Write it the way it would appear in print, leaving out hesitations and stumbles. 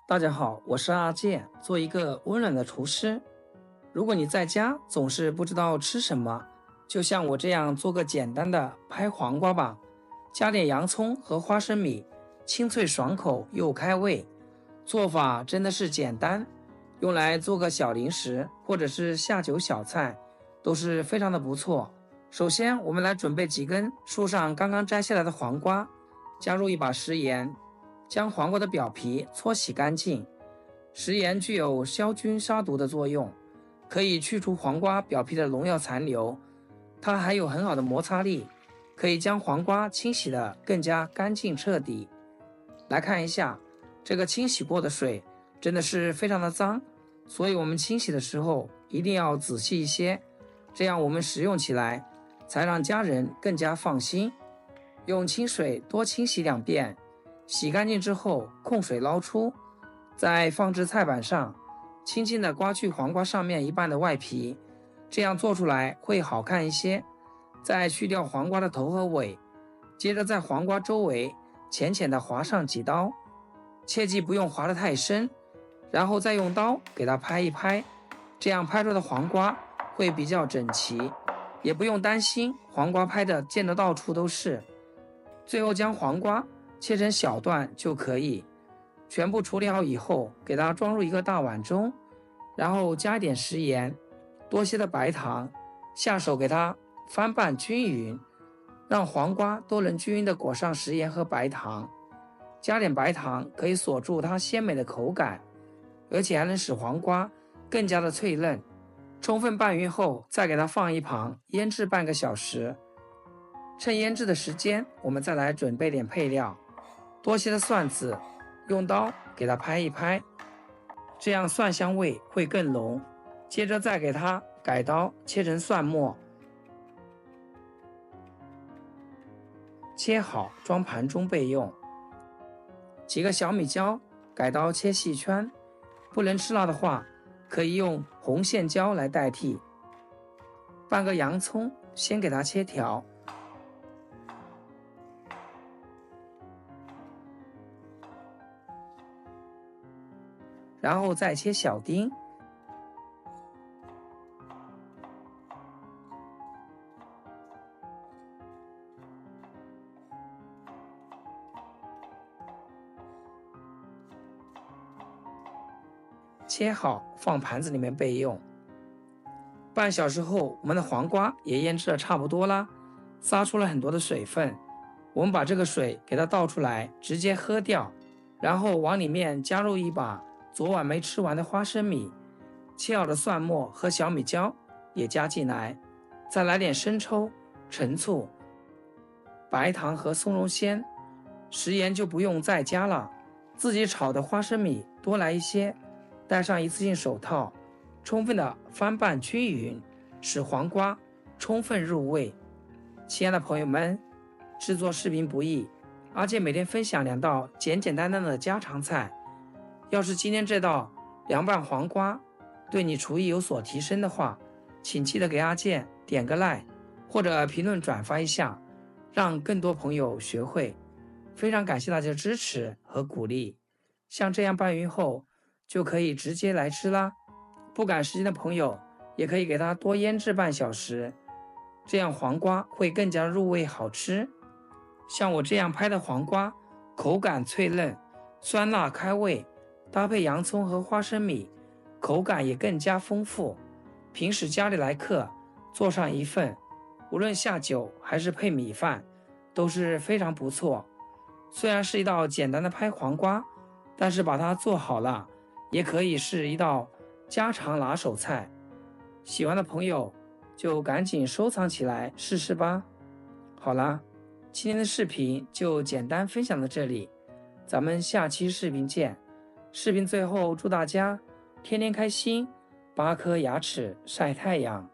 大家好，我是阿健，做一个温暖的厨师。如果你在家总是不知道吃什么，就像我这样做个简单的拍黄瓜吧，加点洋葱和花生米，清脆爽口又开胃。做法真的是简单，用来做个小零食或者是下酒小菜，都是非常的不错。首先，我们来准备几根树上刚刚摘下来的黄瓜，加入一把食盐，将黄瓜的表皮搓洗干净。食盐具有消菌杀毒的作用，可以去除黄瓜表皮的农药残留，它还有很好的摩擦力，可以将黄瓜清洗得更加干净彻底。来看一下，这个清洗过的水真的是非常的脏，所以我们清洗的时候一定要仔细一些，这样我们食用起来才让家人更加放心。用清水多清洗2遍，洗干净之后控水捞出，再放置菜板上，轻轻地刮去黄瓜上面一半的外皮，这样做出来会好看一些。再去掉黄瓜的头和尾，接着在黄瓜周围浅浅地划上几刀，切记不用划得太深，然后再用刀给它拍一拍，这样拍出的黄瓜会比较整齐，也不用担心黄瓜拍的溅得到处都是。最后将黄瓜切成小段就可以。全部处理好以后，给它装入一个大碗中，然后加一点食盐，多些的白糖，下手给它翻拌均匀，让黄瓜都能均匀地裹上食盐和白糖。加点白糖可以锁住它鲜美的口感，而且还能使黄瓜更加的脆嫩。充分拌匀后，再给它放一旁腌制半个小时。趁腌制的时间，我们再来准备点配料，多些的蒜子，用刀给它拍一拍，这样蒜香味会更浓。接着再给它改刀切成蒜末，切好装盘中备用。几个小米椒改刀切细圈，不能吃辣的话，可以用红线椒来代替。半个洋葱先给它切条，然后再切小丁，切好放盘子里面备用。半小时后，我们的黄瓜也腌制的差不多啦，撒出了很多的水分。我们把这个水给它倒出来，直接喝掉，然后往里面加入一把昨晚没吃完的花生米，切好的蒜末和小米椒也加进来，再来点生抽、陈醋、白糖和松茸鲜，食盐就不用再加了。自己炒的花生米多来一些，戴上一次性手套，充分的翻拌均匀，使黄瓜充分入味。亲爱的朋友们，制作视频不易，阿健每天分享2道简简单单的家常菜。要是今天这道凉拌黄瓜对你厨艺有所提升的话，请记得给阿健点个 like， 或者评论转发一下，让更多朋友学会。非常感谢大家的支持和鼓励。像这样拌匀后，就可以直接来吃啦。不赶时间的朋友，也可以给它多腌制半小时，这样黄瓜会更加入味好吃。像我这样拍的黄瓜，口感脆嫩，酸辣开胃，搭配洋葱和花生米，口感也更加丰富。平时家里来客，做上一份，无论下酒还是配米饭，都是非常不错。虽然是一道简单的拍黄瓜，但是把它做好了，也可以是一道家常拿手菜。喜欢的朋友就赶紧收藏起来试试吧。好啦，今天的视频就简单分享到这里，咱们下期视频见。视频最后祝大家天天开心，8颗牙齿晒太阳。